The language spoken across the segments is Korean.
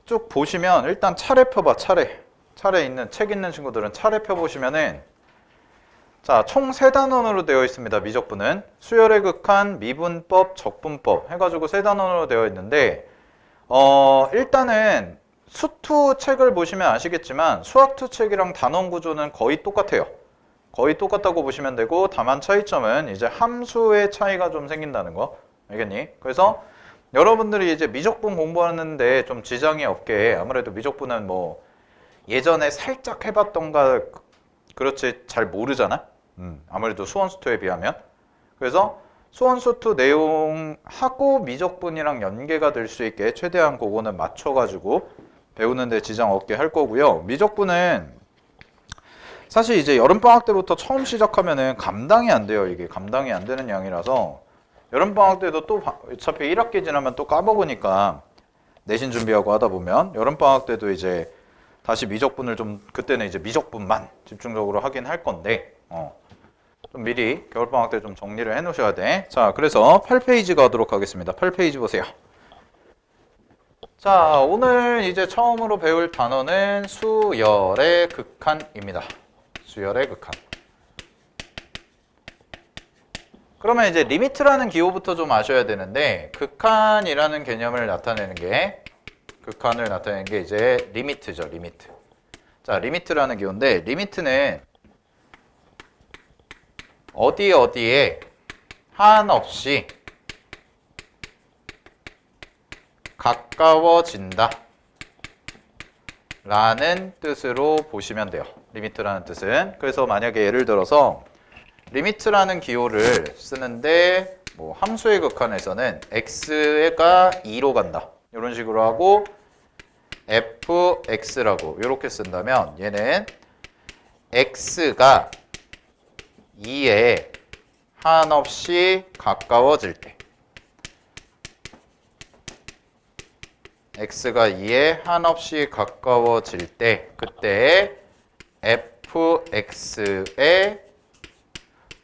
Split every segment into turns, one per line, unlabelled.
쭉 보시면 일단 차례 펴봐. 차례 있는 책 있는 친구들은 차례 펴보시면은 자, 총 3단원으로 되어 있습니다. 미적분은 수열의 극한, 미분법, 적분법 해가지고 3단원으로 되어 있는데 일단은 수투 책을 보시면 아시겠지만 수학투 책이랑 단원 구조는 거의 똑같아요. 거의 똑같다고 보시면 되고 다만 차이점은 이제 함수의 차이가 좀 생긴다는 거 알겠니? 그래서 여러분들이 이제 미적분 공부하는데 좀 지장이 없게 아무래도 미적분은 뭐 예전에 살짝 해봤던가 그렇지 잘 모르잖아. 아무래도 수원수투에 비하면. 그래서 수원수투 내용하고 미적분이랑 연계가 될 수 있게 최대한 그거는 맞춰가지고 배우는데 지장 없게 할 거고요. 미적분은 사실 이제 여름방학 때부터 처음 시작하면은 감당이 안 돼요. 이게 감당이 안 되는 양이라서 여름방학 때도 또 어차피 1학기 지나면 또 까먹으니까 내신 준비하고 하다 보면 여름방학 때도 이제 다시 미적분을 좀 그때는 이제 미적분만 집중적으로 하긴 할 건데 좀 미리 겨울방학 때 좀 정리를 해 놓으셔야 돼. 자, 그래서 8페이지 가도록 하겠습니다. 8페이지 보세요. 자, 오늘 이제 처음으로 배울 단어는 수열의 극한입니다. 수열의 극한. 그러면 이제 리미트라는 기호부터 좀 아셔야 되는데 극한이라는 개념을 나타내는 게 극한을 나타내는 게 이제 리미트죠. 리미트. 자, 리미트라는 기호인데 리미트는 어디에 한없이 가까워진다 라는 뜻으로 보시면 돼요. 리미트라는 뜻은. 그래서 만약에 예를 들어서 리미트라는 기호를 쓰는데 뭐 함수의 극한에서는 x가 2로 간다 이런 식으로 하고 fx라고 이렇게 쓴다면 얘는 x가 2에 한없이 가까워질 때 x가 2에 한없이 가까워질 때 그때 fx의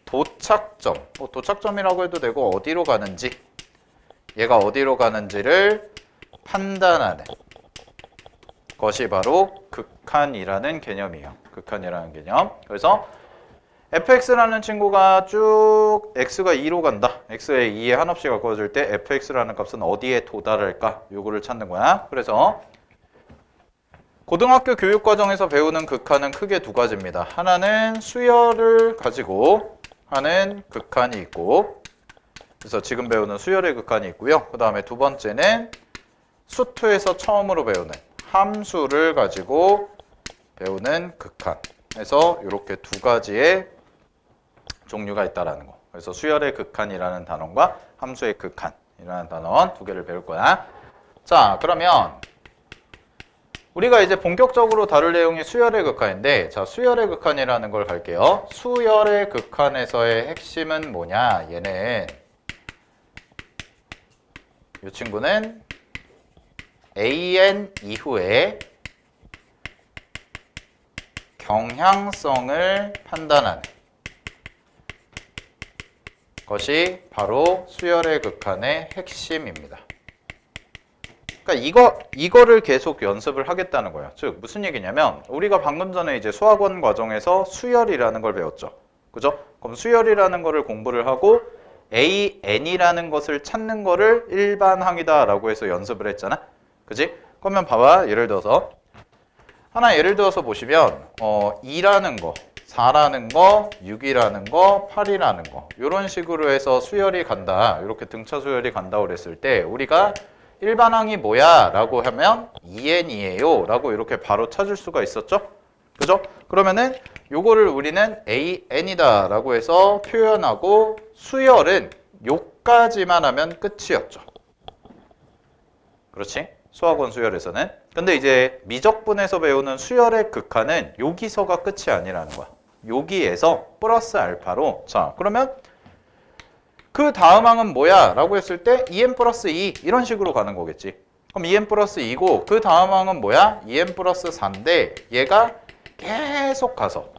도착점, 도착점이라고 해도 되고 어디로 가는지 얘가 어디로 가는지를 판단하는 것이 바로 극한이라는 개념이에요. 극한이라는 개념. 그래서 fx라는 친구가 쭉 x가 2로 간다. x에 2에 한없이 가까워질 때 fx라는 값은 어디에 도달할까? 요거를 찾는 거야. 그래서 고등학교 교육과정에서 배우는 극한은 크게 두 가지입니다. 하나는 수열을 가지고 하는 극한이 있고 그래서 지금 배우는 수열의 극한이 있고요. 그 다음에 두 번째는 수투에서 처음으로 배우는 함수를 가지고 배우는 극한. 그래서 이렇게 두 가지의 종류가 있다라는 거. 그래서 수열의 극한이라는 단원과 함수의 극한이라는 단원 두 개를 배울 거야. 자, 그러면 우리가 이제 본격적으로 다룰 내용이 수열의 극한인데 자, 수열의 극한이라는 걸 갈게요. 수열의 극한에서의 핵심은 뭐냐? 얘는 이 친구는 an 이후에 경향성을 판단하는 것이 바로 수열의 극한의 핵심입니다. 그러니까 이거를 계속 연습을 하겠다는 거예요. 즉 무슨 얘기냐면 우리가 방금 전에 이제 수학원 과정에서 수열이라는 걸 배웠죠. 그죠? 그럼 수열이라는 거를 공부를 하고 AN이라는 것을 찾는 거를 일반항이다라고 해서 연습을 했잖아. 그지? 그러면 봐봐. 예를 들어서 보시면 2라는 거, 4라는 거, 6이라는 거, 8이라는 거 이런 식으로 해서 수열이 간다. 이렇게 등차 수열이 간다고 그랬을 때 우리가 일반항이 뭐야? 라고 하면 2n이에요. 라고 이렇게 바로 찾을 수가 있었죠? 그죠? 그러면은 요거를 우리는 an이다 라고 해서 표현하고 수열은 요까지만 하면 끝이었죠. 그렇지? 수학원 수열에서는. 근데 이제 미적분에서 배우는 수열의 극한은 여기서가 끝이 아니라는 거야. 여기에서 플러스 알파로 자 그러면 그 다음 항은 뭐야? 라고 했을 때 2n 플러스 2 이런 식으로 가는 거겠지. 그럼 2n 플러스 2고 그 다음 항은 뭐야? 2n 플러스 4인데 얘가 계속 가서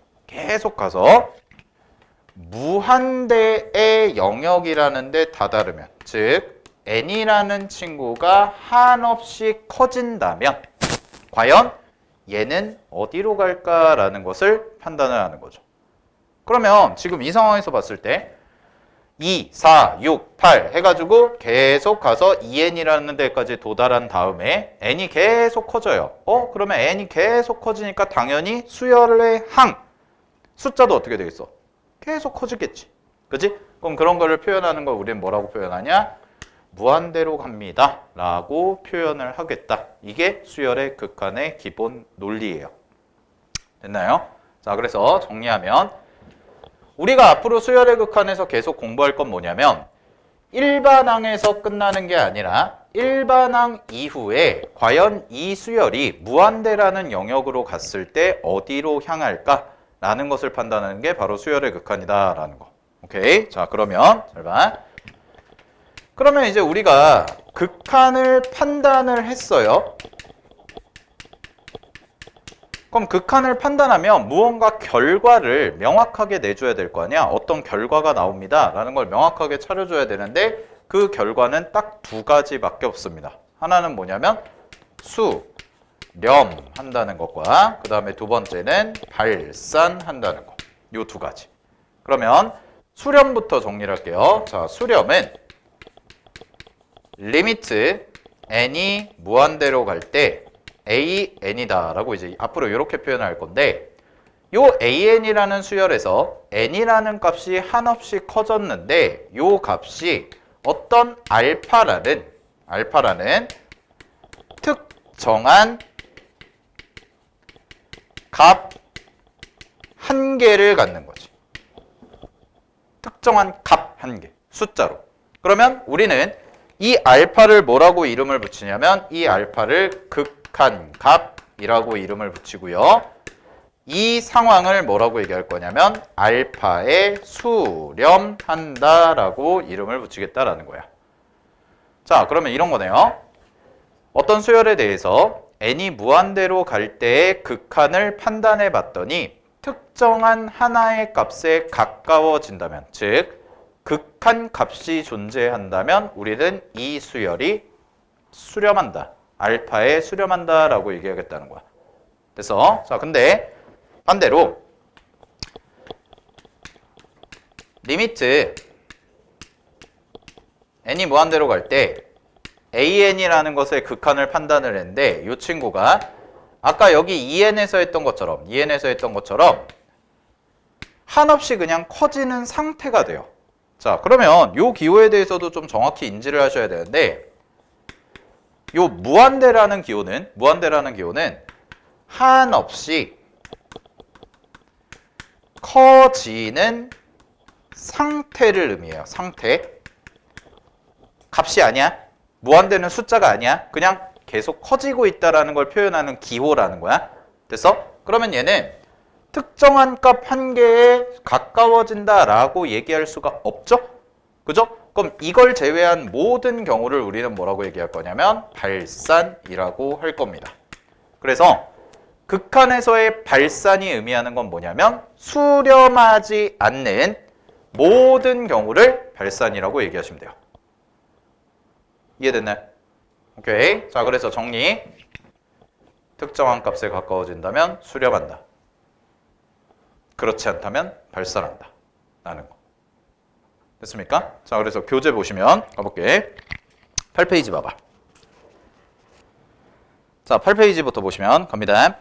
무한대의 영역이라는 데 다다르면 즉 n이라는 친구가 한없이 커진다면 과연 얘는 어디로 갈까라는 것을 판단을 하는 거죠. 그러면 지금 이 상황에서 봤을 때 2, 4, 6, 8 해가지고 계속 가서 2n이라는 데까지 도달한 다음에 n이 계속 커져요. 그러면 n이 계속 커지니까 당연히 수열의 항, 숫자도 어떻게 되겠어? 계속 커지겠지. 그치? 그럼 그런 거를 표현하는 걸 우리는 뭐라고 표현하냐? 무한대로 갑니다 라고 표현을 하겠다. 이게 수열의 극한의 기본 논리예요. 됐나요? 자, 그래서 정리하면 우리가 앞으로 수열의 극한에서 계속 공부할 건 뭐냐면 일반항에서 끝나는 게 아니라 일반항 이후에 과연 이 수열이 무한대라는 영역으로 갔을 때 어디로 향할까? 라는 것을 판단하는 게 바로 수열의 극한이다 라는 거. 오케이? 자, 그러면 잘 봐. 그러면 이제 우리가 극한을 판단을 했어요. 그럼 극한을 판단하면 무언가 결과를 명확하게 내줘야 될 거 아니야. 어떤 결과가 나옵니다 라는 걸 명확하게 차려줘야 되는데 그 결과는 딱 두 가지밖에 없습니다. 하나는 뭐냐면 수렴한다는 것과 그 다음에 두 번째는 발산한다는 거. 요 두 가지. 그러면 수렴부터 정리를 할게요. 자, 수렴은 리미트 n이 무한대로 갈 때 an이다 라고 이제 앞으로 이렇게 표현할 건데 요 an이라는 수열에서 n이라는 값이 한없이 커졌는데 요 값이 어떤 알파라는 특정한 값 한 개를 갖는 거지. 특정한 값 한 개, 숫자로. 그러면 우리는 이 알파를 뭐라고 이름을 붙이냐면 이 알파를 극한값이라고 이름을 붙이고요. 이 상황을 뭐라고 얘기할 거냐면 알파에 수렴한다라고 이름을 붙이겠다라는 거야. 자, 그러면 이런 거네요. 어떤 수열에 대해서 n이 무한대로 갈 때의 극한을 판단해 봤더니 특정한 하나의 값에 가까워진다면, 즉 극한 값이 존재한다면 우리는 이 수열이 수렴한다. 알파에 수렴한다 라고 얘기하겠다는 거야. 그래서 자, 근데 반대로 리미트 n이 무한대로 갈 때 an이라는 것의 극한을 판단을 했는데 이 친구가 아까 여기 2n에서 했던 것처럼 한없이 그냥 커지는 상태가 돼요. 자, 그러면 요 기호에 대해서도 좀 정확히 인지를 하셔야 되는데 요 무한대라는 기호는 한없이 커지는 상태를 의미해요. 상태. 값이 아니야. 무한대는 숫자가 아니야. 그냥 계속 커지고 있다라는 걸 표현하는 기호라는 거야. 됐어? 그러면 얘는 특정한 값 한 개에 가까워진다라고 얘기할 수가 없죠? 그죠? 그럼 이걸 제외한 모든 경우를 우리는 뭐라고 얘기할 거냐면 발산이라고 할 겁니다. 그래서 극한에서의 발산이 의미하는 건 뭐냐면 수렴하지 않는 모든 경우를 발산이라고 얘기하시면 돼요. 이해됐나요? 오케이. 자, 그래서 정리. 특정한 값에 가까워진다면 수렴한다. 그렇지 않다면 발산한다. 라는 거. 됐습니까? 자, 그래서 교재 보시면 가볼게. 8페이지 봐봐. 자, 8페이지부터 보시면 갑니다.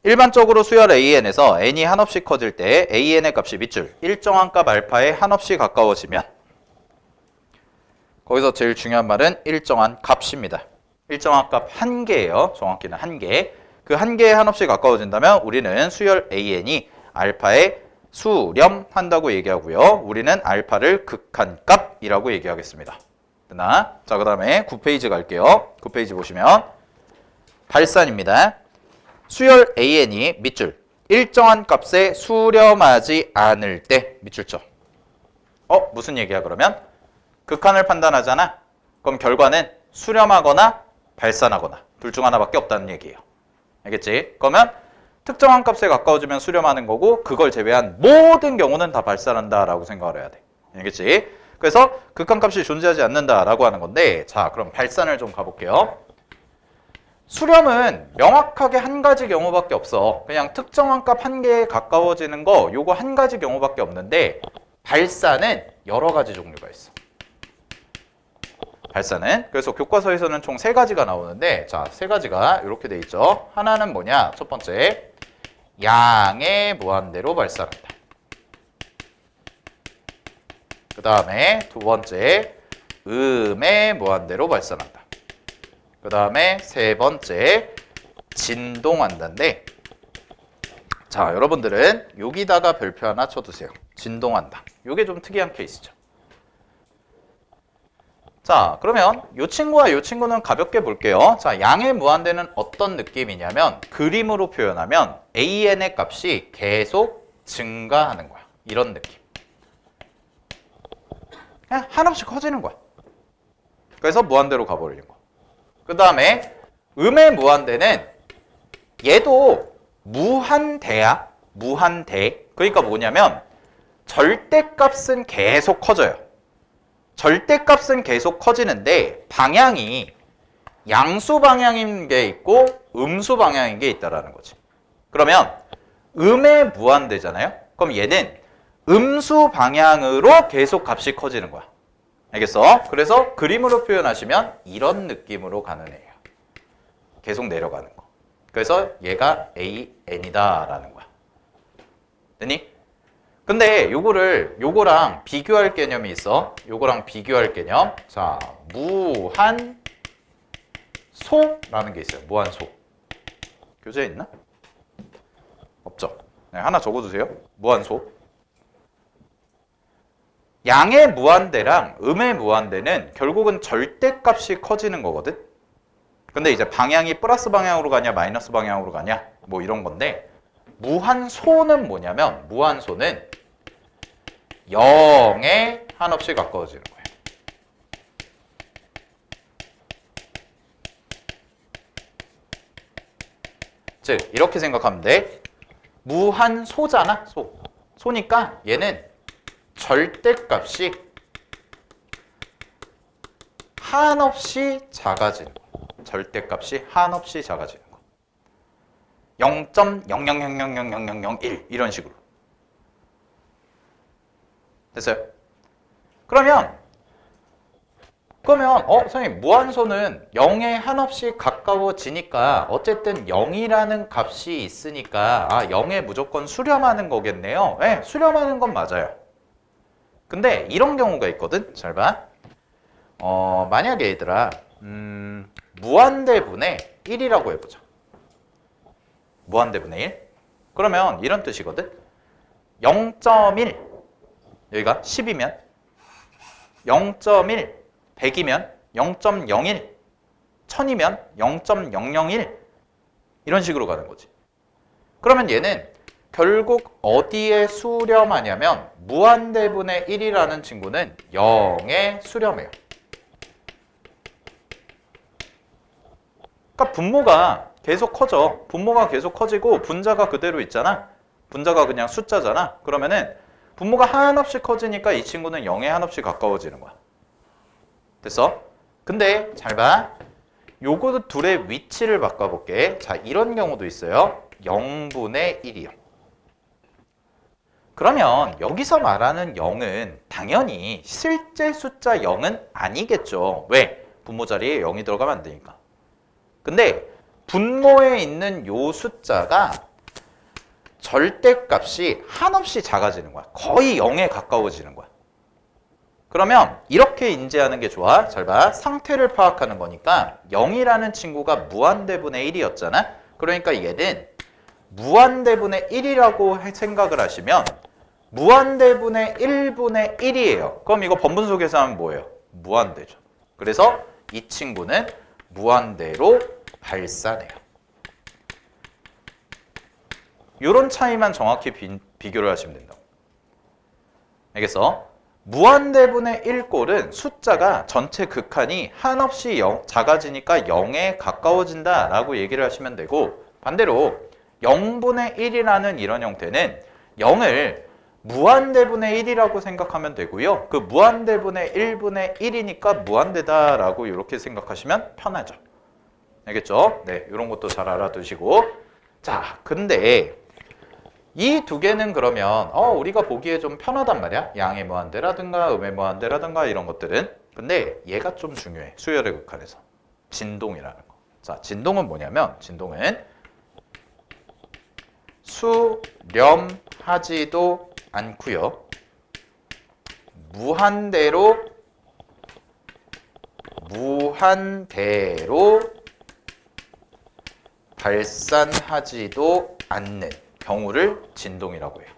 일반적으로 수열 AN에서 n이 한없이 커질 때 AN의 값이 밑줄 일정한 값 알파에 한없이 가까워지면 거기서 제일 중요한 말은 일정한 값입니다. 일정한 값 한 개예요. 정확히는 한 개. 그 한 개에 한없이 가까워진다면 우리는 수열 AN이 알파에 수렴한다고 얘기하고요. 우리는 알파를 극한값이라고 얘기하겠습니다. 됐나? 자, 그 다음에 9페이지 갈게요. 9페이지 보시면 발산입니다. 수열 AN이 밑줄 일정한 값에 수렴하지 않을 때 밑줄 쳐. 무슨 얘기야 그러면? 극한을 판단하잖아. 그럼 결과는 수렴하거나 발산하거나 둘 중 하나밖에 없다는 얘기예요. 알겠지? 그러면 특정한 값에 가까워지면 수렴하는 거고 그걸 제외한 모든 경우는 다 발산한다라고 생각을 해야 돼. 알겠지? 그래서 극한 값이 존재하지 않는다라고 하는 건데 자, 그럼 발산을 좀 가볼게요. 수렴은 명확하게 한 가지 경우밖에 없어. 그냥 특정한 값 한 개에 가까워지는 거 요거 한 가지 경우밖에 없는데 발산은 여러 가지 종류가 있어. 발산은 그래서 교과서에서는 총 3가지가 나오는데 자, 3가지가 이렇게 돼 있죠. 하나는 뭐냐? 첫 번째, 양의 무한대로 발산한다. 그 다음에 두 번째, 음의 무한대로 발산한다. 그 다음에 세 번째, 진동한다인데 자, 여러분들은 여기다가 별표 하나 쳐두세요. 진동한다. 이게 좀 특이한 케이스죠. 자, 그러면 이 친구와 이 친구는 가볍게 볼게요. 자, 양의 무한대는 어떤 느낌이냐면 그림으로 표현하면 AN의 값이 계속 증가하는 거야. 이런 느낌. 그냥 한없이 커지는 거야. 그래서 무한대로 가버리는 거. 그 다음에 음의 무한대는 얘도 무한대야. 무한대. 그러니까 뭐냐면 절대값은 계속 커져요. 절대값은 계속 커지는데 방향이 양수 방향인 게 있고 음수 방향인 게 있다라는 거지. 그러면 음의 무한대잖아요. 그럼 얘는 음수 방향으로 계속 값이 커지는 거야. 알겠어? 그래서 그림으로 표현하시면 이런 느낌으로 가는 애예요. 계속 내려가는 거. 그래서 얘가 AN이다라는 거야. 됐니? 근데 요거랑 비교할 개념이 있어. 요거랑 비교할 개념. 자, 무한소라는 게 있어요. 무한소. 교재에 있나? 없죠. 네, 하나 적어주세요. 무한소. 양의 무한대랑 음의 무한대는 결국은 절대값이 커지는 거거든. 근데 이제 방향이 플러스 방향으로 가냐 마이너스 방향으로 가냐 뭐 이런 건데 무한소는 뭐냐면 무한소는 0에 한없이 가까워지는 거예요. 즉 이렇게 생각하면 돼. 무한소잖아. 소니까 얘는 절대값이 한없이 작아지는 거. 절대값이 한없이 작아지는 거. 0.00000001 이런 식으로. 됐어요? 그러면 선생님 무한소는 0에 한없이 가까워지니까 어쨌든 0이라는 값이 있으니까 0에 무조건 수렴하는 거겠네요. 네, 수렴하는 건 맞아요. 근데 이런 경우가 있거든. 잘 봐. 만약에 얘들아 무한대분의 1이라고 해보자. 무한대분의 1. 그러면 이런 뜻이거든. 0.1 여기가 10이면 0.1 100이면 0.01 1000이면 0.001 이런 식으로 가는 거지. 그러면 얘는 결국 어디에 수렴하냐면 무한대분의 1이라는 친구는 0에 수렴해요. 그러니까 분모가 계속 커져. 분모가 계속 커지고 분자가 그대로 있잖아. 분자가 그냥 숫자잖아. 그러면은 분모가 한없이 커지니까 이 친구는 0에 한없이 가까워지는 거야. 됐어? 근데 잘 봐. 요거 둘의 위치를 바꿔볼게. 자, 이런 경우도 있어요. 0분의 1이요. 그러면 여기서 말하는 0은 당연히 실제 숫자 0은 아니겠죠. 왜? 분모 자리에 0이 들어가면 안 되니까. 근데 분모에 있는 요 숫자가 절대값이 한없이 작아지는 거야. 거의 0에 가까워지는 거야. 그러면 이렇게 인지하는 게 좋아. 잘 봐. 상태를 파악하는 거니까 0이라는 친구가 무한대분의 1이었잖아. 그러니까 얘는 무한대분의 1이라고 생각을 하시면 무한대분의 1분의 1이에요. 그럼 이거 번분수 계산하면 뭐예요? 무한대죠. 그래서 이 친구는 무한대로 발산해요. 이런 차이만 정확히 비교를 하시면 된다고. 알겠어? 무한대분의 1꼴은 숫자가 전체 극한이 한없이 작아지니까 0에 가까워진다 라고 얘기를 하시면 되고, 반대로 0분의 1이라는 이런 형태는 0을 무한대분의 1이라고 생각하면 되고요. 그 무한대분의 1분의 1이니까 무한대다 라고 이렇게 생각하시면 편하죠. 알겠죠? 네, 이런 것도 잘 알아두시고. 자, 근데 이 두 개는 그러면 우리가 보기에 좀 편하단 말이야. 양의 무한대라든가 음의 무한대라든가 이런 것들은. 근데 얘가 좀 중요해. 수열의 극한에서. 진동이라는 거. 자, 진동은 뭐냐면 진동은 수렴하지도 않고요. 무한대로 발산하지도 않는 경우를 진동이라고 해요.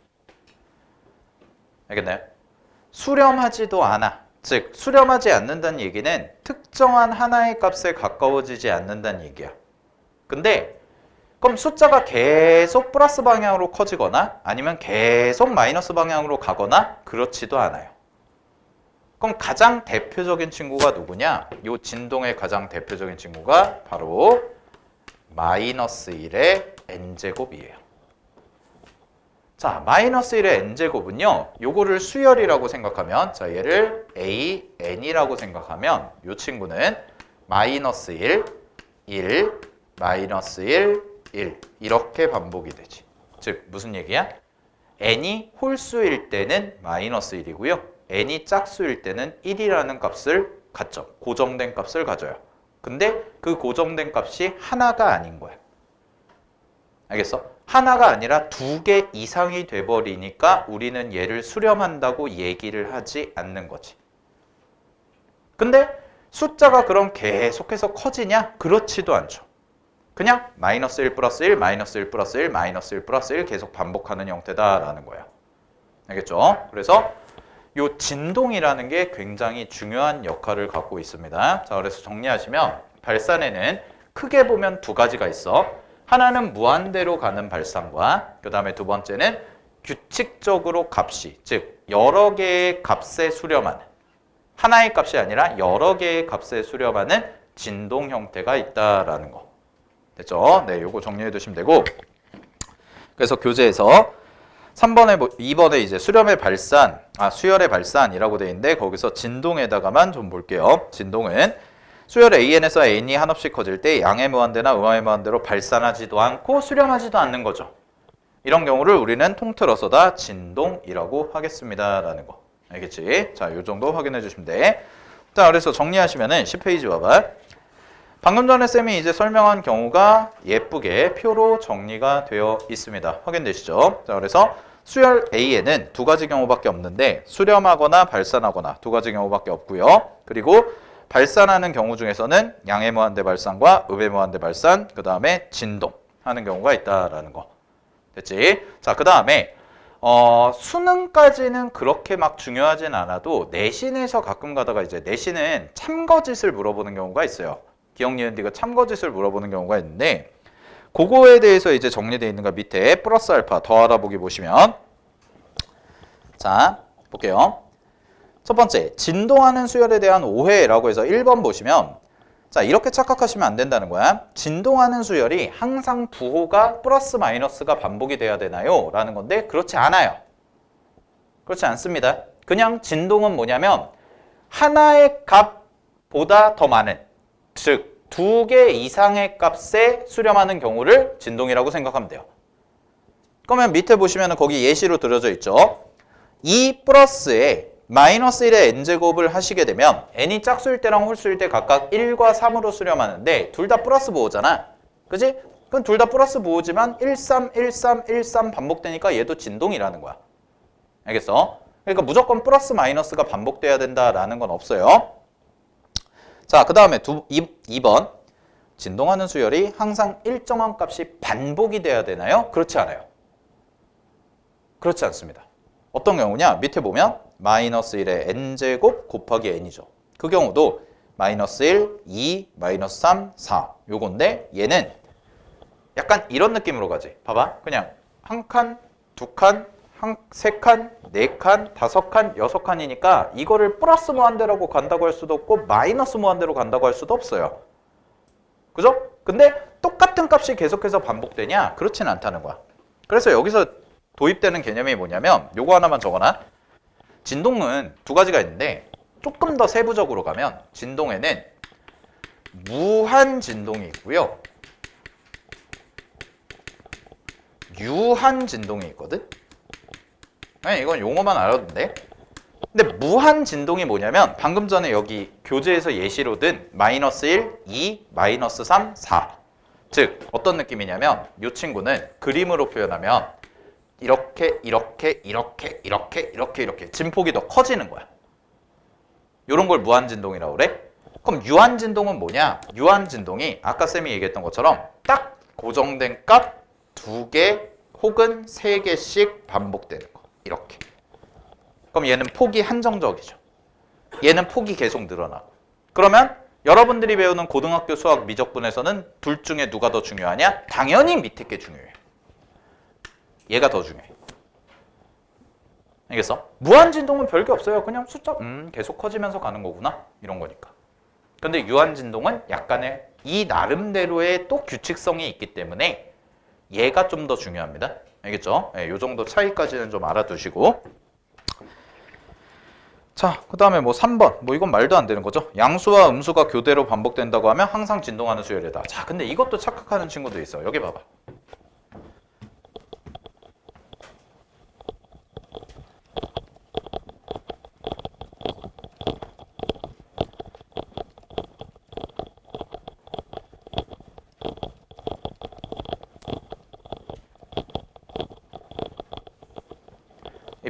알겠나요? 수렴하지도 않아. 즉 수렴하지 않는다는 얘기는 특정한 하나의 값에 가까워지지 않는다는 얘기야. 근데 그럼 숫자가 계속 플러스 방향으로 커지거나 아니면 계속 마이너스 방향으로 가거나 그렇지도 않아요. 그럼 가장 대표적인 친구가 누구냐? 이 진동의 가장 대표적인 친구가 바로 마이너스 1의 n제곱이에요. 자, 마이너스 1의 n제곱은요. 요거를 수열이라고 생각하면 자, 얘를 a, n이라고 생각하면 이 친구는 마이너스 1, 1, 마이너스 1, 1 이렇게 반복이 되지. 즉 무슨 얘기야? n이 홀수일 때는 마이너스 1이고요. n이 짝수일 때는 1이라는 값을 갖죠. 고정된 값을 가져요. 근데 그 고정된 값이 하나가 아닌 거야. 알겠어? 하나가 아니라 두 개 이상이 돼버리니까 우리는 얘를 수렴한다고 얘기를 하지 않는 거지. 근데 숫자가 그럼 계속해서 커지냐? 그렇지도 않죠. 그냥 마이너스 1 플러스 1, 마이너스 1 플러스 1, 마이너스 1 플러스 1 계속 반복하는 형태다라는 거예요. 알겠죠? 그래서 이 진동이라는 게 굉장히 중요한 역할을 갖고 있습니다. 자, 그래서 정리하시면 발산에는 크게 보면 두 가지가 있어. 하나는 무한대로 가는 발산과 그 다음에 두 번째는 규칙적으로 값이, 즉 여러 개의 값에 수렴하는, 하나의 값이 아니라 여러 개의 값에 수렴하는 진동 형태가 있다라는 거. 됐죠? 네, 요거 정리해 두시면 되고. 그래서 교재에서 2번에 이제 수렴의 발산, 수열의 발산이라고 돼 있는데 거기서 진동에다가만 좀 볼게요. 진동은 수열 AN에서 N이 한없이 커질 때 양의 무한대나 음의 무한대로 발산하지도 않고 수렴하지도 않는 거죠. 이런 경우를 우리는 통틀어서 다 진동이라고 하겠습니다. 라는 거. 알겠지? 자, 요 정도 확인해 주시면 돼. 자, 그래서 정리하시면은 10페이지 와봐. 방금 전에 쌤이 이제 설명한 경우가 예쁘게 표로 정리가 되어 있습니다. 확인되시죠? 자, 그래서 수열 A에는 두 가지 경우밖에 없는데 수렴하거나 발산하거나 두 가지 경우밖에 없고요. 그리고 발산하는 경우 중에서는 양의 무한대 발산과 음의 무한대 발산, 그 다음에 진동하는 경우가 있다라는 거. 됐지? 자, 그 다음에 수능까지는 그렇게 막 중요하진 않아도 내신에서 가끔 가다가 이제 내신은 참거짓을 물어보는 경우가 있어요. 기억, 니은, 디귿 참거짓을 물어보는 경우가 있는데 그거에 대해서 이제 정리되어 있는 거 밑에 플러스 알파 더 알아보기 보시면 자, 볼게요. 첫 번째, 진동하는 수열에 대한 오해라고 해서 1번 보시면 자, 이렇게 착각하시면 안 된다는 거야. 진동하는 수열이 항상 부호가 플러스 마이너스가 반복이 돼야 되나요? 라는 건데 그렇지 않아요. 그렇지 않습니다. 그냥 진동은 뭐냐면 하나의 값보다 더 많은, 즉 두 개 이상의 값에 수렴하는 경우를 진동이라고 생각하면 돼요. 그러면 밑에 보시면 거기 예시로 들어져 있죠. 2 플러스에 마이너스 1의 n제곱을 하시게 되면 n이 짝수일 때랑 홀수일 때 각각 1과 3으로 수렴하는데 둘 다 플러스 부호잖아. 그지? 그럼 둘 다 플러스 부호지만 1, 3, 1, 3, 1, 3 반복되니까 얘도 진동이라는 거야. 알겠어? 그러니까 무조건 플러스 마이너스가 반복돼야 된다라는 건 없어요. 자, 그 다음에 2번. 진동하는 수열이 항상 일정한 값이 반복이 돼야 되나요? 그렇지 않아요. 그렇지 않습니다. 어떤 경우냐? 밑에 보면 마이너스 1의 n제곱 곱하기 n이죠. 그 경우도 마이너스 1, 2, 마이너스 3, 4 요건데 얘는 약간 이런 느낌으로 가지. 봐봐. 그냥 한 칸, 두 칸, 세 칸, 네 칸, 다섯 칸, 여섯 칸이니까 이거를 플러스 무한대라고 간다고 할 수도 없고 마이너스 무한대로 간다고 할 수도 없어요. 그죠? 근데 똑같은 값이 계속해서 반복되냐? 그렇진 않다는 거야. 그래서 여기서 도입되는 개념이 뭐냐면 요거 하나만 적어놔. 진동은 두 가지가 있는데 조금 더 세부적으로 가면 진동에는 무한 진동이 있고요. 유한 진동이 있거든. 아니, 이건 용어만 알아도 돼. 근데 무한 진동이 뭐냐면 방금 전에 여기 교재에서 예시로 든 마이너스 1, 2, 마이너스 3, 4. 즉 어떤 느낌이냐면 이 친구는 그림으로 표현하면 이렇게 이렇게 이렇게 이렇게 이렇게 이렇게 진폭이 더 커지는 거야. 이런 걸 무한 진동이라고 그래. 그럼 유한 진동은 뭐냐? 유한 진동이 아까 쌤이 얘기했던 것처럼 딱 고정된 값 2개 혹은 3개씩 반복되는 거. 이렇게. 그럼 얘는 폭이 한정적이죠. 얘는 폭이 계속 늘어나고. 그러면 여러분들이 배우는 고등학교 수학 미적분에서는 둘 중에 누가 더 중요하냐? 당연히 밑에 게 중요해요. 얘가 더 중요해. 알겠어? 무한진동은 별게 없어요. 그냥 숫자 계속 커지면서 가는 거구나. 이런 거니까. 근데 유한진동은 약간의 이 나름대로의 또 규칙성이 있기 때문에 얘가 좀 더 중요합니다. 알겠죠? 네, 이 정도 차이까지는 좀 알아두시고. 자, 그 다음에 뭐 3번. 뭐 이건 말도 안 되는 거죠. 양수와 음수가 교대로 반복된다고 하면 항상 진동하는 수열이다. 자, 근데 이것도 착각하는 친구도 있어. 여기 봐봐.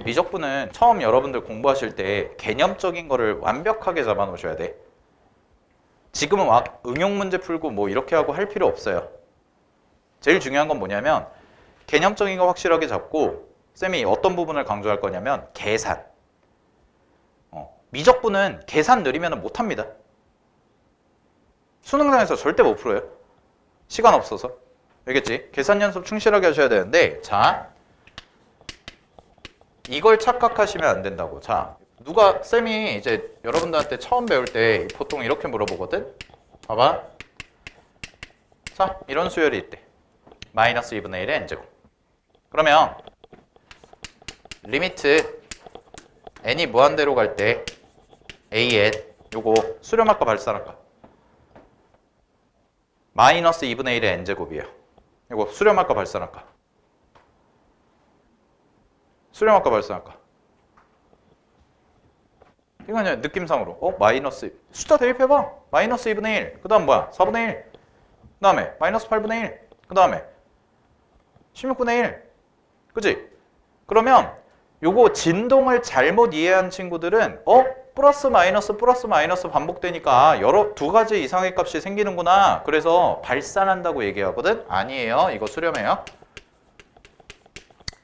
미적분은 처음 여러분들 공부하실 때 개념적인 거를 완벽하게 잡아 놓으셔야 돼. 지금은 막 응용 문제 풀고 뭐 이렇게 하고 할 필요 없어요. 제일 중요한 건 뭐냐면 개념적인 거 확실하게 잡고 쌤이 어떤 부분을 강조할 거냐면 계산. 미적분은 계산 느리면 못합니다. 수능장에서 절대 못 풀어요. 시간 없어서. 알겠지? 계산 연습 충실하게 하셔야 되는데 자, 이걸 착각하시면 안 된다고. 자, 누가 쌤이 이제 여러분들한테 처음 배울 때 보통 이렇게 물어보거든. 봐봐. 자, 이런 수열이 있대. 마이너스 2분의 1의 n제곱. 그러면 리미트 n이 무한대로 갈 때 an 요거 수렴할까 발산할까? 마이너스 2분의 1의 n제곱이에요. 이거 수렴할까 발산할까? 수렴할까 발산할까? 이거 그냥 느낌상으로 마이너스 숫자 대입해봐. 마이너스 2분의 1. 그 다음 뭐야? 4분의 1. 그 다음에 마이너스 8분의 1. 그 다음에 16분의 1. 그치? 그러면 요거 진동을 잘못 이해한 친구들은 플러스 마이너스 반복되니까 두 가지 이상의 값이 생기는구나. 그래서 발산한다고 얘기하거든? 아니에요. 이거 수렴해요.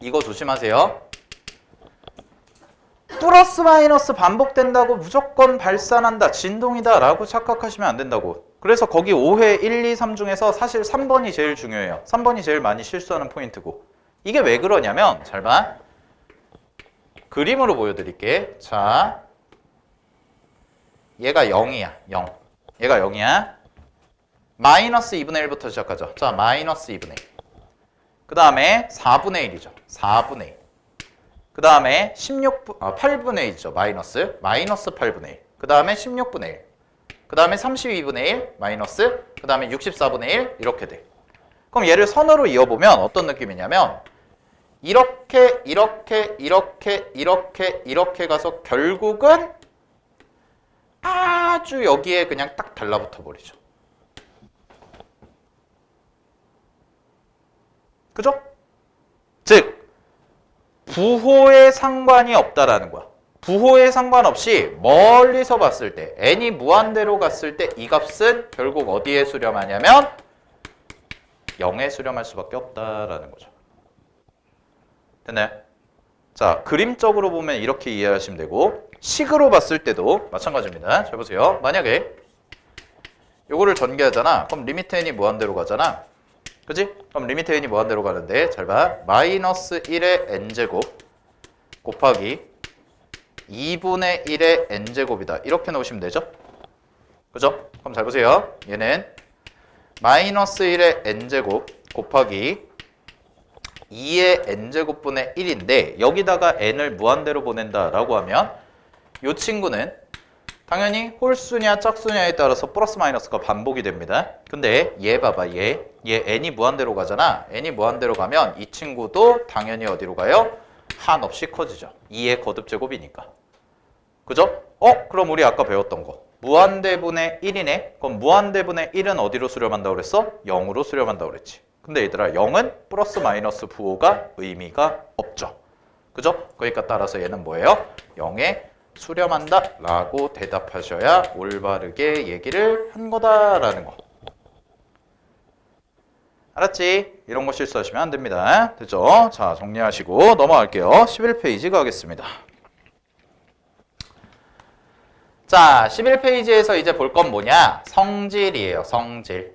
이거 조심하세요. 플러스 마이너스 반복된다고 무조건 발산한다, 진동이다 라고 착각하시면 안 된다고. 그래서 거기 5회 1, 2, 3 중에서 사실 3번이 제일 중요해요. 3번이 제일 많이 실수하는 포인트고. 이게 왜 그러냐면 잘 봐. 그림으로 보여드릴게. 자, 얘가 0이야. 0. 얘가 0이야. 마이너스 2분의 1부터 시작하죠. 자, 마이너스 2분의 1. 그 다음에 4분의 1이죠. 4분의 1. 그 다음에 8분의 1이죠. 마이너스 8분의 1. 그 다음에 16분의 1. 그 다음에 32분의 1 마이너스. 그 다음에 64분의 1 이렇게 돼. 그럼 얘를 선으로 이어보면 어떤 느낌이냐면 이렇게 가서 결국은 아주 여기에 그냥 딱 달라붙어 버리죠. 그죠? 즉 부호에 상관이 없다라는 거야. 부호에 상관없이 멀리서 봤을 때 n이 무한대로 갔을 때 이 값은 결국 어디에 수렴하냐면 0에 수렴할 수밖에 없다라는 거죠. 됐나요? 자, 그림적으로 보면 이렇게 이해하시면 되고 식으로 봤을 때도 마찬가지입니다. 잘 보세요. 만약에 요거를 전개하잖아. 그럼 리미트 n이 무한대로 가잖아. 그치? 그럼 리미트 n이 무한대로 가는데 잘 봐. 마이너스 1의 n제곱 곱하기 2분의 1의 n제곱이다. 이렇게 놓으시면 되죠? 그죠? 그럼 잘 보세요. 얘는 마이너스 1의 n제곱 곱하기 2의 n제곱분의 1인데 여기다가 n을 무한대로 보낸다라고 하면 이 친구는 당연히 홀수냐 짝수냐에 따라서 플러스 마이너스가 반복이 됩니다. 근데 얘 봐봐, 얘 n이 무한대로 가잖아. n이 무한대로 가면 이 친구도 당연히 어디로 가요? 한없이 커지죠. 2의 거듭제곱이니까. 그죠? 그럼 우리 아까 배웠던 거 무한대분의 1이네. 그럼 무한대분의 1은 어디로 수렴한다고 그랬어? 0으로 수렴한다고 그랬지. 근데 얘들아 0은 플러스 마이너스 부호가 의미가 없죠. 그죠? 그러니까 따라서 얘는 뭐예요? 0에 수렴한다 라고 대답하셔야 올바르게 얘기를 한 거다라는 거. 알았지? 이런 거 실수하시면 안 됩니다. 됐죠? 자, 정리하시고 넘어갈게요. 11페이지 가겠습니다. 자, 11페이지에서 이제 볼 건 뭐냐? 성질이에요. 성질.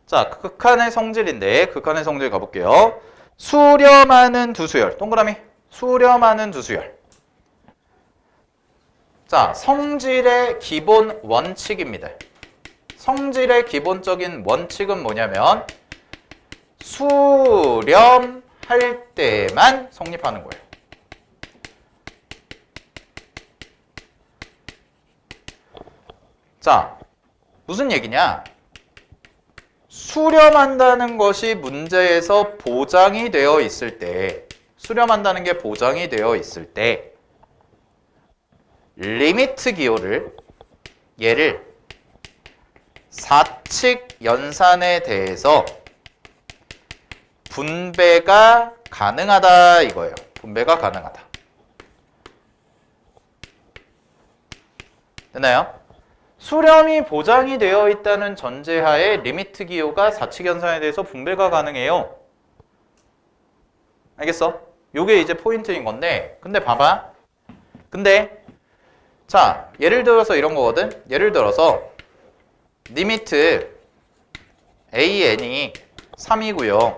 자, 극한의 성질인데 극한의 성질 가볼게요. 수렴하는 두 수열. 동그라미. 수렴하는 두 수열. 자, 성질의 기본 원칙입니다. 성질의 기본적인 원칙은 뭐냐면 수렴할 때만 성립하는 거예요. 자, 무슨 얘기냐? 수렴한다는 것이 문제에서 보장이 되어 있을 때, 수렴한다는 게 보장이 되어 있을 때 리미트 기호를 얘를 사칙 연산에 대해서 분배가 가능하다 이거예요. 분배가 가능하다. 됐나요? 수렴이 보장이 되어 있다는 전제하에 리미트 기호가 사칙 연산에 대해서 분배가 가능해요. 알겠어? 요게 이제 포인트인 건데, 근데 봐봐. 근데 자, 예를 들어서 이런 거거든. 예를 들어서 리미트 an이 3이고요.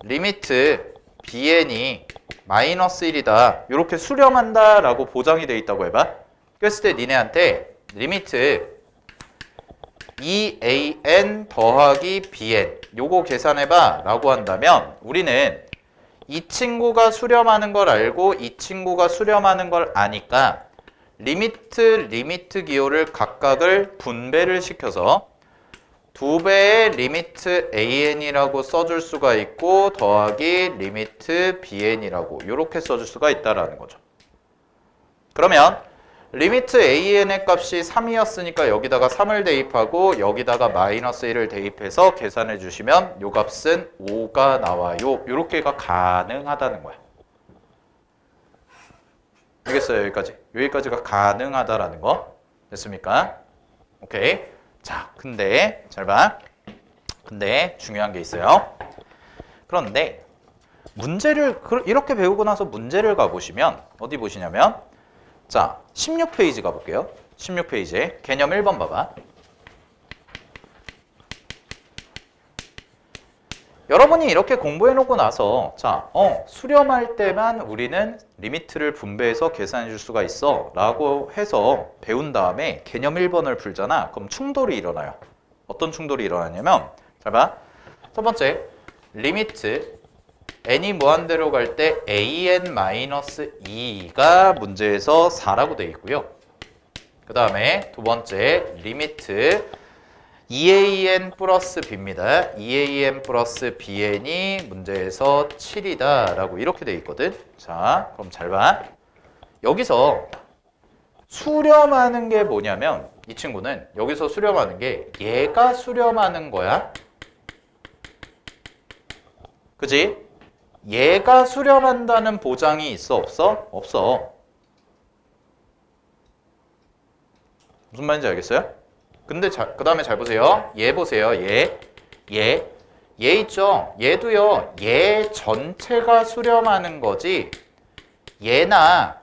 리미트 bn이 마이너스 1이다. 이렇게 수렴한다 라고 보장이 돼 있다고 해봐. 그랬을 때 니네한테 리미트 2an 더하기 bn 요거 계산해봐 라고 한다면 우리는 이 친구가 수렴하는 걸 알고 이 친구가 수렴하는 걸 아니까 리미트 기호를 각각을 분배를 시켜서 2배의 리미트 an이라고 써줄 수가 있고 더하기 리미트 bn이라고 이렇게 써줄 수가 있다라는 거죠. 그러면 리미트 an의 값이 3이었으니까 여기다가 3을 대입하고 여기다가 마이너스 1을 대입해서 계산해 주시면 요 값은 5가 나와요. 요렇게가 가능하다는 거야. 알겠어요? 여기까지. 여기까지가 가능하다라는 거. 됐습니까? 오케이. 자, 근데 잘 봐. 근데 중요한 게 있어요. 그런데 문제를 이렇게 배우고 나서 문제를 가보시면 어디 보시냐면 자, 16페이지 가볼게요. 16페이지에 개념 1번 봐봐. 여러분이 이렇게 공부해놓고 나서 자, 수렴할 때만 우리는 리미트를 분배해서 계산해 줄 수가 있어 라고 해서 배운 다음에 개념 1번을 풀잖아. 그럼 충돌이 일어나요. 어떤 충돌이 일어나냐면 잘 봐. 첫 번째, 리미트 n이 무한대로 갈 때 an-2가 문제에서 4라고 되어 있고요. 그 다음에 두 번째, 리미트 2an 플러스 b입니다. 2an 플러스 bn이 문제에서 7이다 라고 이렇게 되어 있거든. 자, 그럼 잘 봐. 여기서 수렴하는 게 뭐냐면 이 친구는 여기서 수렴하는 게 얘가 수렴하는 거야. 그지? 얘가 수렴한다는 보장이 있어 없어? 없어. 무슨 말인지 알겠어요? 근데 그 다음에 잘 보세요. 얘 보세요. 얘 있죠? 얘도요. 얘 전체가 수렴하는 거지 얘나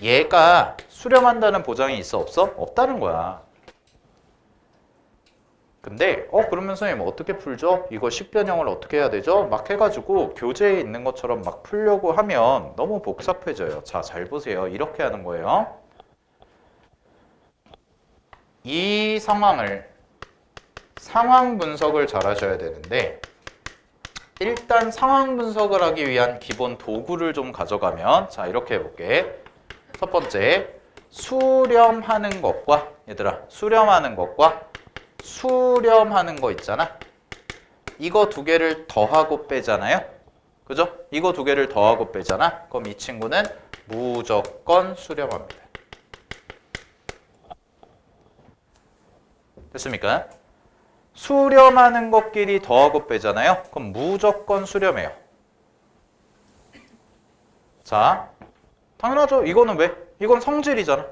얘가 수렴한다는 보장이 있어 없어? 없다는 거야. 근데 그러면 선생님 어떻게 풀죠? 이거 식변형을 어떻게 해야 되죠? 막 해가지고 교재에 있는 것처럼 막 풀려고 하면 너무 복잡해져요. 자, 잘 보세요. 이렇게 하는 거예요. 이 상황 분석을 잘 하셔야 되는데 일단 상황 분석을 하기 위한 기본 도구를 좀 가져가면 자 이렇게 해볼게. 첫 번째 수렴하는 것과 얘들아 수렴하는 것과 수렴하는 거 있잖아. 이거 두 개를 더하고 빼잖아요. 그죠? 이거 두 개를 더하고 빼잖아. 그럼 이 친구는 무조건 수렴합니다. 됐습니까? 수렴하는 것끼리 더하고 빼잖아요. 그럼 무조건 수렴해요. 자, 당연하죠. 이거는 왜? 이건 성질이잖아.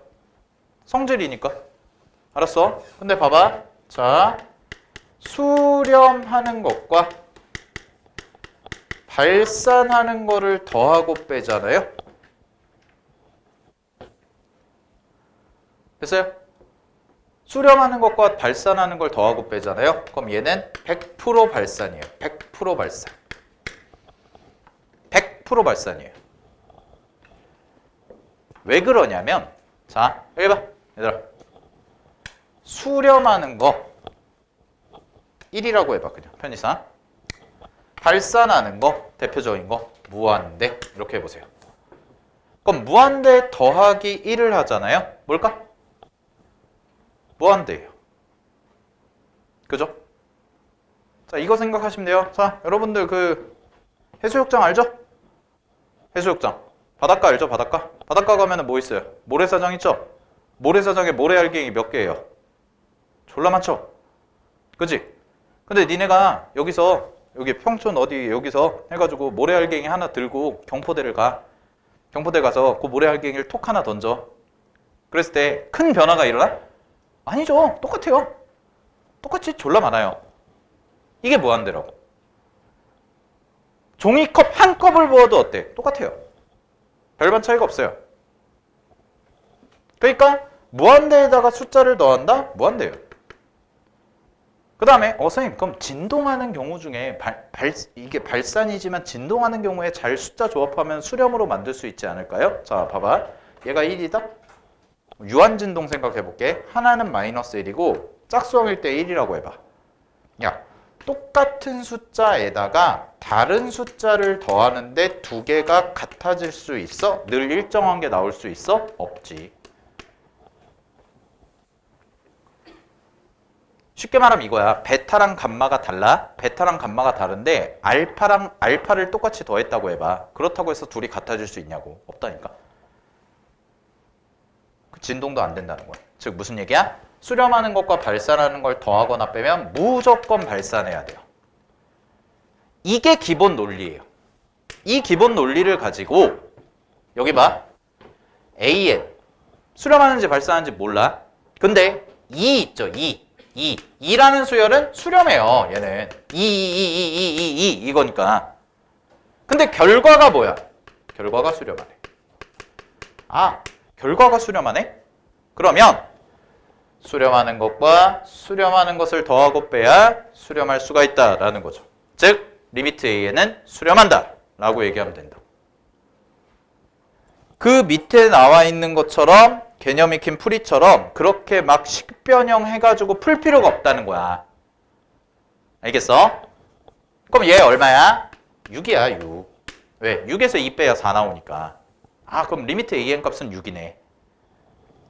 성질이니까. 알았어? 근데 봐봐. 자, 수렴하는 것과 발산하는 거를 더하고 빼잖아요. 됐어요? 수렴하는 것과 발산하는 걸 더하고 빼잖아요. 그럼 얘는 100% 발산이에요. 100% 발산. 100% 발산이에요. 왜 그러냐면 자, 여기 봐. 얘들아. 수렴하는 거 1이라고 해봐. 그냥 편의상. 발산하는 거 대표적인 거 무한대 이렇게 해보세요. 그럼 무한대 더하기 1을 하잖아요. 뭘까? 무한대예요. 그죠? 자, 이거 생각하시면 돼요. 자, 여러분들 그 해수욕장 알죠? 해수욕장. 바닷가 알죠? 바닷가? 바닷가 가면은 뭐 있어요? 모래사장 있죠? 모래사장에 모래알갱이 몇 개예요? 졸라 많죠? 그지? 근데 니네가 여기서 여기 평촌 어디 여기서 해가지고 모래알갱이 하나 들고 경포대를 가. 경포대 가서 그 모래알갱이를 톡 하나 던져. 그랬을 때 큰 변화가 일어나? 아니죠. 똑같아요. 똑같이 졸라 많아요. 이게 무한대라고. 종이컵 한 컵을 부어도 어때? 똑같아요. 별반 차이가 없어요. 그러니까 무한대에다가 숫자를 더한다? 무한대예요. 그 다음에 선생님 그럼 진동하는 경우 중에 이게 발산이지만 진동하는 경우에 잘 숫자 조합하면 수렴으로 만들 수 있지 않을까요? 자 봐봐. 얘가 1이다? 유한진동 생각해볼게. 하나는 마이너스 1이고 짝수항일 때 1이라고 해봐. 야, 똑같은 숫자에다가 다른 숫자를 더하는데 두 개가 같아질 수 있어? 늘 일정한 게 나올 수 있어? 없지. 쉽게 말하면 이거야. 베타랑 감마가 달라. 베타랑 감마가 다른데 알파를 똑같이 더했다고 해봐. 그렇다고 해서 둘이 같아질 수 있냐고. 없다니까. 진동도 안 된다는 거야. 즉 무슨 얘기야? 수렴하는 것과 발산하는 걸 더하거나 빼면 무조건 발산해야 돼요. 이게 기본 논리예요. 이 기본 논리를 가지고 여기 봐. AN 수렴하는지 발산하는지 몰라. 근데 2 있죠. 2라는 수열은 수렴해요. 얘는 2 이거니까. 근데 결과가 뭐야? 결과가 수렴하네. 결과가 수렴하네? 그러면 수렴하는 것과 수렴하는 것을 더하고 빼야 수렴할 수가 있다라는 거죠. 즉 리미트 A에는 수렴한다 라고 얘기하면 된다. 그 밑에 나와 있는 것처럼 개념 익힌 풀이처럼 그렇게 막 식변형 해가지고 풀 필요가 없다는 거야. 알겠어? 그럼 얘 얼마야? 6이야 6. 왜? 6에서 2 빼야 4 나오니까. 그럼 리미트 AN 값은 6이네.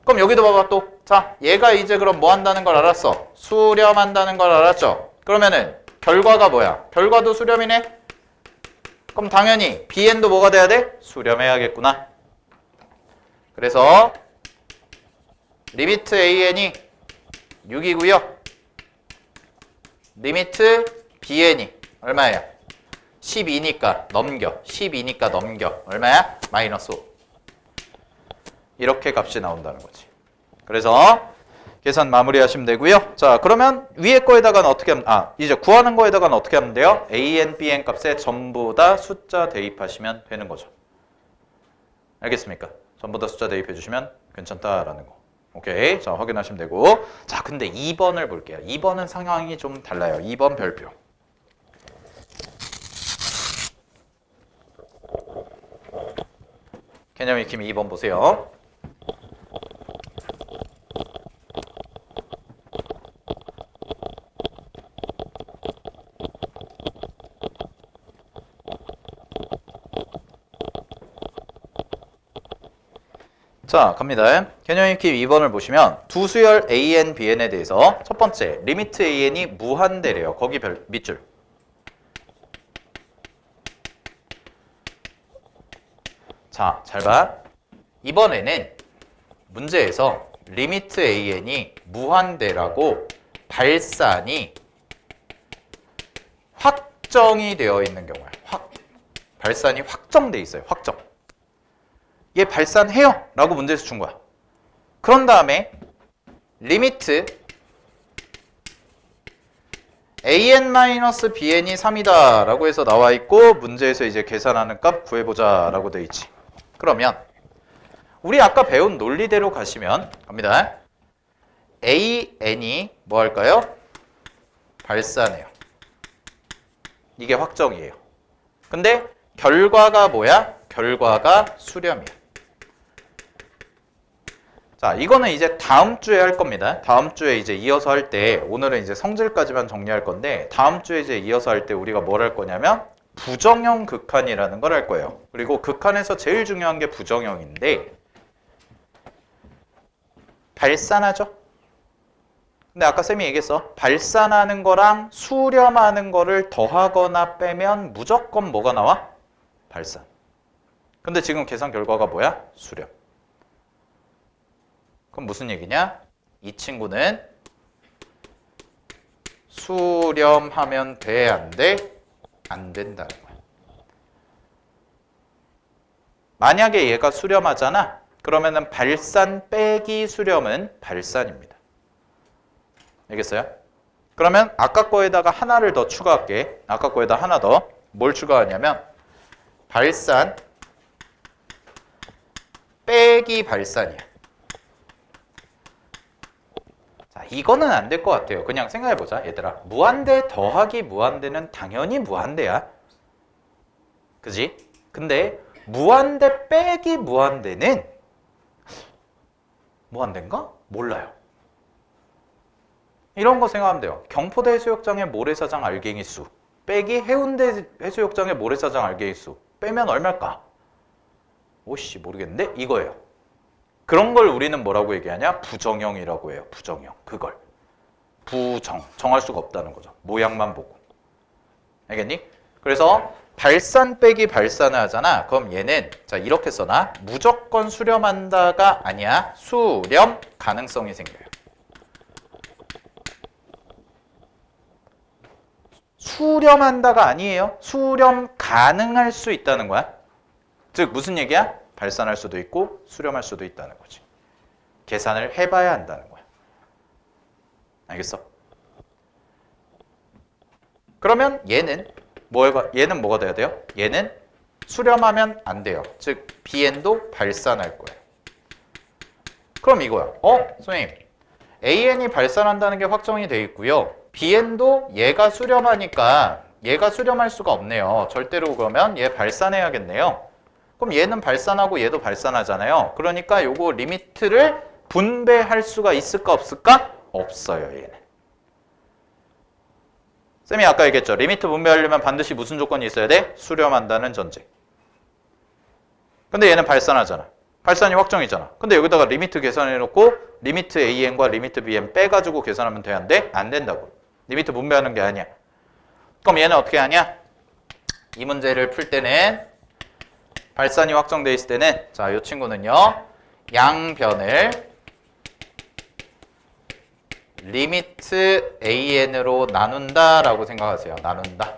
그럼 여기도 봐봐 또. 자, 얘가 이제 그럼 뭐 한다는 걸 알았어? 수렴한다는 걸 알았죠? 그러면은 결과가 뭐야? 결과도 수렴이네? 그럼 당연히 BN도 뭐가 돼야 돼? 수렴해야겠구나. 그래서 리미트 AN이 6이고요. 리미트 BN이 얼마예요? 12니까 넘겨. 12니까 넘겨. 얼마야? 마이너스 5. 이렇게 값이 나온다는 거지. 그래서 계산 마무리하시면 되고요. 자, 그러면 위에 거에다가는 어떻게 하면 이제 구하는 거에다가는 어떻게 하면 돼요? AN, BN 값에 전부 다 숫자 대입하시면 되는 거죠. 알겠습니까? 전부 다 숫자 대입해 주시면 괜찮다라는 거. 오케이. 자, 확인하시면 되고. 자, 근데 2번을 볼게요. 2번은 상황이 좀 달라요. 2번 별표. 개념 익힘 2번 보세요. 자, 갑니다. 개념 읽기 2번을 보시면 두 수열 AN, BN에 대해서 첫 번째, 리미트 AN이 무한대래요. 거기 밑줄. 자, 잘 봐. 이번에는 문제에서 리미트 AN이 무한대라고 발산이 확정이 되어 있는 경우야. 발산이 확정돼 있어요. 확정. 얘 발산해요 라고 문제에서 준 거야. 그런 다음에 리미트 an-bn이 3이다 라고 해서 나와 있고 문제에서 이제 계산하는 값 구해보자 라고 돼 있지. 그러면 우리 아까 배운 논리대로 가시면 갑니다. an이 뭐 할까요? 발산해요. 이게 확정이에요. 근데 결과가 뭐야? 결과가 수렴이야. 자, 이거는 이제 다음 주에 할 겁니다. 다음 주에 이제 이어서 할 때, 오늘은 이제 성질까지만 정리할 건데, 다음 주에 이제 이어서 할 때 우리가 뭘 할 거냐면, 부정형 극한이라는 걸 할 거예요. 그리고 극한에서 제일 중요한 게 부정형인데, 발산하죠? 근데 아까 쌤이 얘기했어. 발산하는 거랑 수렴하는 거를 더하거나 빼면 무조건 뭐가 나와? 발산. 근데 지금 계산 결과가 뭐야? 수렴. 그럼 무슨 얘기냐? 이 친구는 수렴하면 돼, 안 돼? 안 된다는 거야. 만약에 얘가 수렴하잖아? 그러면은 발산 빼기 수렴은 발산입니다. 알겠어요? 그러면 아까 거에다가 하나를 더 추가할게. 아까 거에다 하나 더. 뭘 추가하냐면 발산 빼기 발산이야. 자, 이거는 안 될 것 같아요. 그냥 생각해보자, 얘들아. 무한대 더하기 무한대는 당연히 무한대야. 그지? 근데 무한대 빼기 무한대는 무한대인가? 몰라요. 이런 거 생각하면 돼요. 경포대 해수욕장의 모래사장 알갱이 수 빼기 해운대 해수욕장의 모래사장 알갱이 수 빼면 얼마일까? 오씨, 모르겠는데? 이거예요. 그런 걸 우리는 뭐라고 얘기하냐? 부정형이라고 해요. 부정형. 그걸. 정할 수가 없다는 거죠. 모양만 보고. 알겠니? 그래서 발산 빼기 발산을 하잖아. 그럼 얘는 자 이렇게 써놔. 무조건 수렴한다가 아니야. 수렴 가능성이 생겨요. 수렴한다가 아니에요. 수렴 가능할 수 있다는 거야. 즉 무슨 얘기야? 발산할 수도 있고 수렴할 수도 있다는 거지. 계산을 해봐야 한다는 거야. 알겠어? 그러면 얘는 뭐가 돼야 돼요? 얘는 수렴하면 안 돼요. 즉 BN도 발산할 거예요. 그럼 이거야. 선생님, AN이 발산한다는 게 확정이 돼 있고요. BN도 얘가 수렴하니까 얘가 수렴할 수가 없네요. 절대로 그러면 얘 발산해야겠네요. 그럼 얘는 발산하고 얘도 발산하잖아요. 그러니까 요거 리미트를 분배할 수가 있을까 없을까? 없어요, 얘는. 쌤이 아까 얘기했죠. 리미트 분배하려면 반드시 무슨 조건이 있어야 돼? 수렴한다는 전제. 근데 얘는 발산하잖아. 발산이 확정이잖아. 근데 여기다가 리미트 계산해놓고 리미트 AN과 리미트 BN 빼가지고 계산하면 돼? 안 돼? 안 된다고. 리미트 분배하는 게 아니야. 그럼 얘는 어떻게 하냐? 이 문제를 풀 때는 발산이 확정돼 있을 때는 자, 이 친구는요. 양변을 리미트 AN으로 나눈다라고 생각하세요. 나눈다.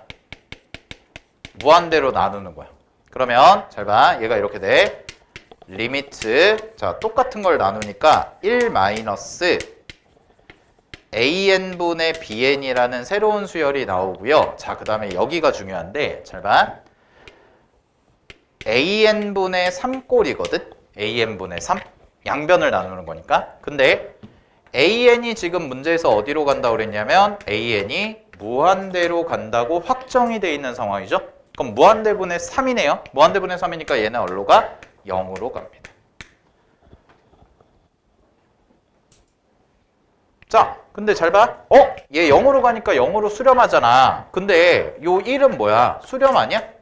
무한대로 나누는 거야. 그러면 잘 봐. 얘가 이렇게 돼. 리미트 자, 똑같은 걸 나누니까 1 마이너스 AN분의 BN이라는 새로운 수열이 나오고요. 자, 그 다음에 여기가 중요한데 잘 봐. AN분의 3꼴이거든. AN분의 3. 양변을 나누는 거니까. 근데 AN이 지금 문제에서 어디로 간다고 그랬냐면 AN이 무한대로 간다고 확정이 돼 있는 상황이죠. 그럼 무한대분의 3이네요. 무한대분의 3이니까 얘는 어디로 가? 0으로 갑니다. 자, 근데 잘 봐. 얘 0으로 가니까 0으로 수렴하잖아. 근데 요 1은 뭐야? 수렴 아니야?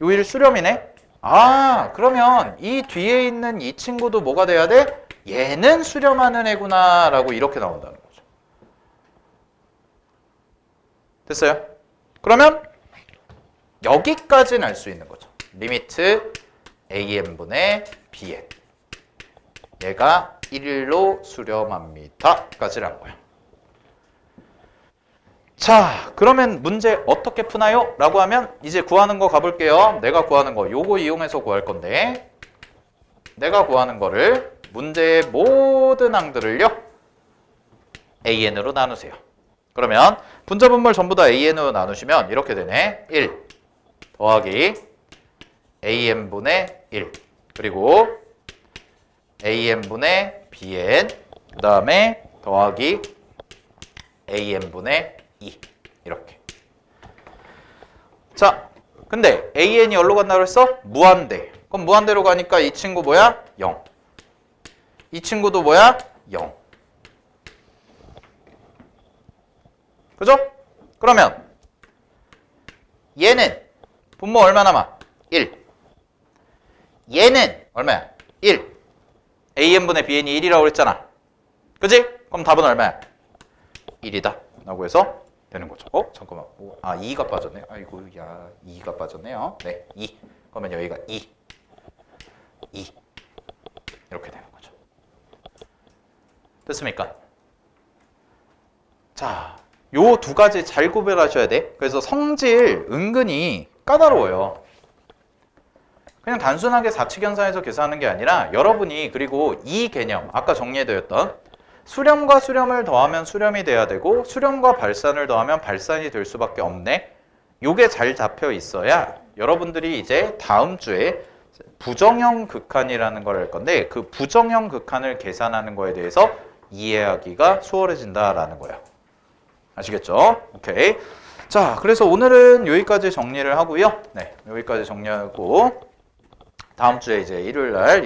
요 1 수렴이네? 아, 그러면 이 뒤에 있는 이 친구도 뭐가 돼야 돼? 얘는 수렴하는 애구나 라고 이렇게 나온다는 거죠. 됐어요? 그러면 여기까지는 알 수 있는 거죠. 리미트 AN분의 BN 얘가 1로 수렴합니다 까지를 한 거야. 자, 그러면 문제 어떻게 푸나요? 라고 하면 이제 구하는 거 가볼게요. 내가 구하는 거 요거 이용해서 구할 건데 내가 구하는 거를 문제의 모든 항들을요 AN으로 나누세요. 그러면 분자분모를 전부 다 AN으로 나누시면 이렇게 되네. 1 더하기 AN분의 1 그리고 AN분의 BN 그 다음에 더하기 AN분의 2 이렇게. 자, 근데 AN이 어디로 간다고 그랬어? 무한대. 그럼 무한대로 가니까 이 친구 뭐야? 0. 이 친구도 뭐야? 0. 그죠? 그러면 얘는 분모 얼마 남아? 1. 얘는 얼마야? 1. AN분의 BN이 1이라고 그랬잖아. 그지? 그럼 답은 얼마야? 1이다. 라고 해서 되는 거죠. 잠깐만. 아, 2가 빠졌네. 아이고, 야, 2가 빠졌네요. 네, 2. 그러면 여기가 2. 이렇게 되는 거죠. 됐습니까? 자, 요 두 가지 잘 구별하셔야 돼. 그래서 성질 은근히 까다로워요. 그냥 단순하게 사칙연산에서 계산하는 게 아니라 여러분이 그리고 이 개념, 아까 정리해드렸던 수렴과 수렴을 더하면 수렴이 돼야 되고 수렴과 발산을 더하면 발산이 될 수밖에 없네. 요게 잘 잡혀 있어야 여러분들이 이제 다음 주에 부정형 극한이라는 걸 할 건데 그 부정형 극한을 계산하는 거에 대해서 이해하기가 수월해진다라는 거예요. 아시겠죠? 오케이. 자, 그래서 오늘은 여기까지 정리를 하고요. 네, 여기까지 정리하고 다음 주에 이제 일요일 날